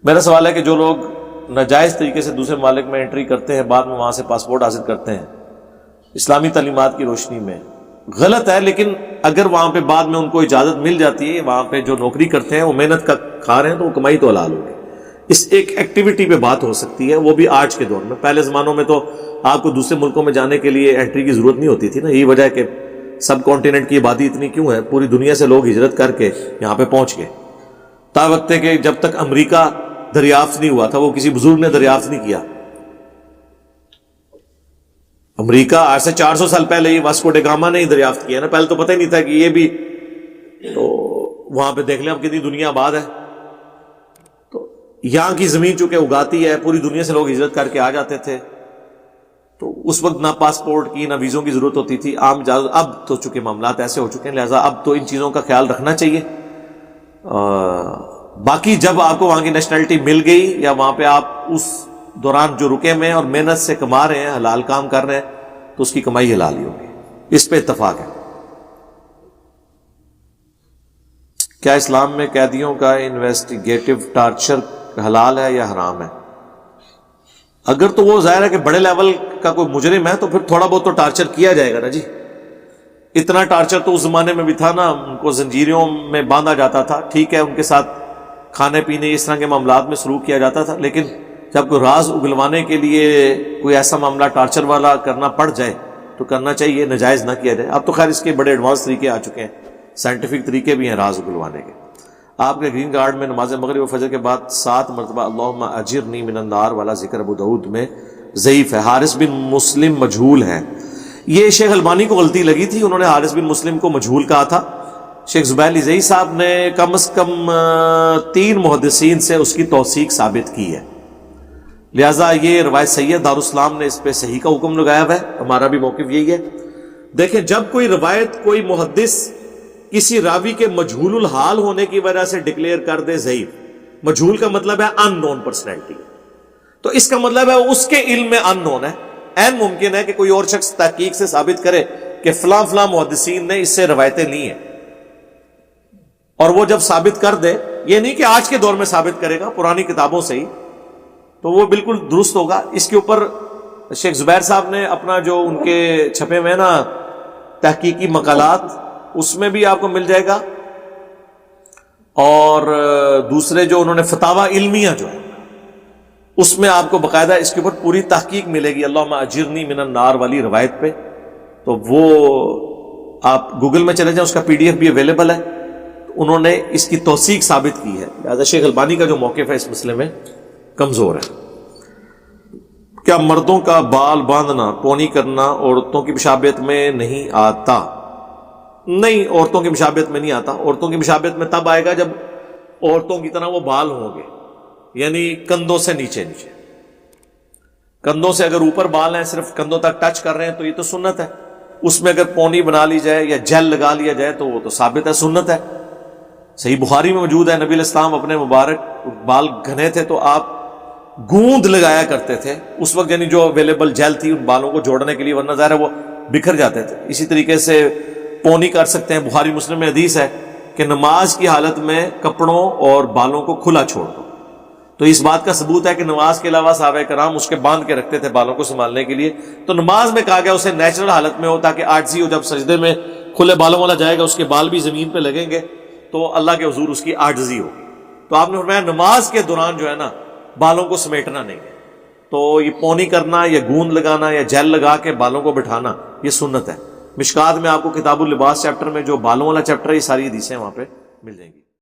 میرا سوال ہے کہ جو لوگ ناجائز طریقے سے دوسرے ممالک میں انٹری کرتے ہیں، بعد میں وہاں سے پاسپورٹ حاصل کرتے ہیں، اسلامی تعلیمات کی روشنی میں غلط ہے، لیکن اگر وہاں پہ بعد میں ان کو اجازت مل جاتی ہے، وہاں پہ جو نوکری کرتے ہیں وہ محنت کا کھا رہے ہیں، تو وہ کمائی تو حلال ہوگی۔ اس ایک ایکٹیویٹی پہ بات ہو سکتی ہے، وہ بھی آج کے دور میں۔ پہلے زمانوں میں تو آپ کو دوسرے ملکوں میں جانے کے لیے انٹری کی ضرورت نہیں ہوتی تھی نا، یہی وجہ ہے کہ سب کانٹیننٹ کی آبادی اتنی کیوں ہے، پوری دنیا سے لوگ ہجرت کر کے یہاں پہ پہنچ گئے۔ تا وقت ہے کہ جب تک امریکہ دریافت نہیں ہوا تھا، وہ کسی بزرگ نے دریافت نہیں کیا۔ امریکہ آج سے 400 سال پہلے ہی واسکو ڈے گاما نے ہی دریافت کیا نا، پہلے تو پتہ ہی نہیں تھا کہ یہ بھی، تو وہاں پہ دیکھ لیں اب کتنی دنیا آباد ہے۔ تو یہاں کی زمین چونکہ اگاتی ہے، پوری دنیا سے لوگ ہجرت کر کے آ جاتے تھے، تو اس وقت نہ پاسپورٹ کی نہ ویزوں کی ضرورت ہوتی تھی، عام اجازت۔ اب تو چونکہ معاملات ایسے ہو چکے ہیں، لہٰذا اب تو ان چیزوں کا خیال رکھنا چاہیے۔ باقی جب آپ کو وہاں کی نیشنلٹی مل گئی، یا وہاں پہ آپ اس دوران جو رکے میں اور محنت سے کما رہے ہیں، حلال کام کر رہے ہیں، تو اس کی کمائی حلال ہی ہوگی، اس پہ اتفاق ہے۔ کیا اسلام میں قیدیوں کا انویسٹیگیٹو ٹارچر حلال ہے یا حرام ہے؟ اگر تو وہ ظاہر ہے کہ بڑے لیول کا کوئی مجرم ہے تو پھر تھوڑا بہت تو ٹارچر کیا جائے گا نا جی۔ اتنا ٹارچر تو اس زمانے میں بھی تھا نا، ان کو زنجیروں میں باندھا جاتا تھا، ٹھیک ہے، ان کے ساتھ کھانے پینے اس طرح کے معاملات میں سلوک کیا جاتا تھا، لیکن جب کوئی راز اگلوانے کے لیے کوئی ایسا معاملہ ٹارچر والا کرنا پڑ جائے تو کرنا چاہیے، ناجائز نہ کیا جائے۔ اب تو خیر اس کے بڑے ایڈوانس طریقے آ چکے ہیں، سائنٹیفک طریقے بھی ہیں راز اگلوانے کے۔ آپ کے گرین کارڈ میں نماز مغرب و فجر کے بعد 7 مرتبہ اللہم اجرنی من النار والا ذکر ابو داؤد میں ضعیف ہے۔ حارث بن مسلم مجہول ہے، یہ شیخ البانی کو غلطی لگی تھی، انہوں نے حارث بن مسلم کو مجہول کہا تھا۔ شیخ زبیر علی صاحب نے کم از کم 3 محدثین سے اس کی توثیق ثابت کی ہے، لہٰذا یہ روایت سید دارالاسلام نے اس پہ صحیح کا حکم لگایا ہوا ہے، ہمارا بھی موقف یہی ہے۔ دیکھیں، جب کوئی روایت کوئی محدث کسی راوی کے مجہول الحال ہونے کی وجہ سے ڈکلیئر کر دے ضعیف، مجہول کا مطلب ہے ان نون پرسنالٹی، تو اس کا مطلب ہے اس کے علم میں ان نون ہے۔ این ممکن ہے کہ کوئی اور شخص تحقیق سے ثابت کرے کہ فلاں فلاں محدثین نے اس سے روایتیں لی ہیں، اور وہ جب ثابت کر دے، یہ نہیں کہ آج کے دور میں ثابت کرے گا، پرانی کتابوں سے ہی، تو وہ بالکل درست ہوگا۔ اس کے اوپر شیخ زبیر صاحب نے اپنا جو ان کے چھپے میں نا تحقیقی مقالات، اس میں بھی آپ کو مل جائے گا، اور دوسرے جو انہوں نے فتاوی علمیہ جو ہے اس میں آپ کو باقاعدہ اس کے اوپر پوری تحقیق ملے گی، اللہم اجرنی من النار والی روایت پہ، تو وہ آپ گوگل میں چلے جائیں، اس کا PDF بھی اویلیبل ہے۔ انہوں نے اس کی توثیق ثابت کی ہے، لہذا شیخ البانی کا جو موقف ہے اس مسئلے میں کمزور ہے۔ کیا مردوں کا بال باندھنا، پونی کرنا عورتوں کی مشابہت میں نہیں آتا؟ نہیں، عورتوں کی مشابہت میں نہیں آتا۔ عورتوں کی مشابہت میں تب آئے گا جب عورتوں کی طرح وہ بال ہوں گے، یعنی کندھوں سے نیچے نیچے۔ کندھوں سے اگر اوپر بال ہیں، صرف کندھوں تک ٹچ کر رہے ہیں، تو یہ تو سنت ہے۔ اس میں اگر پونی بنا لی جائے یا جیل لگا لیا جائے تو وہ تو ثابت ہے، سنت ہے۔ صحیح بخاری میں موجود ہے، نبی علیہ السلام اپنے مبارک بال گھنے تھے تو آپ گوند لگایا کرتے تھے اس وقت، یعنی جو اویلیبل جیل تھی ان بالوں کو جوڑنے کے لیے، ورنہ ظاہر ہے وہ بکھر جاتے تھے۔ اسی طریقے سے پونی کر سکتے ہیں، بخاری مسلم میں حدیث ہے کہ نماز کی حالت میں کپڑوں اور بالوں کو کھلا چھوڑ دو، تو اس بات کا ثبوت ہے کہ نماز کے علاوہ صحابہ کرام اس کے باندھ کے رکھتے تھے بالوں کو سنبھالنے کے لیے۔ تو نماز میں کہا گیا اسے نیچرل حالت میں ہو، تاکہ عاجزی ہو، جب سجدے میں کھلے بالوں والا جائے گا اس کے بال بھی زمین پہ لگیں گے تو اللہ کے حضور اس کی عاجزی ہوگی۔ تو آپ نے فرمایا نماز کے دوران جو ہے نا بالوں کو سمیٹنا نہیں ہے، تو یہ پونی کرنا یا گوند لگانا یا جیل لگا کے بالوں کو بٹھانا یہ سنت ہے۔ مشکات میں آپ کو کتاب اللباس چیپٹر میں جو بالوں والا چیپٹر ہے، یہ ساری حدیثیں وہاں پہ مل جائیں گی۔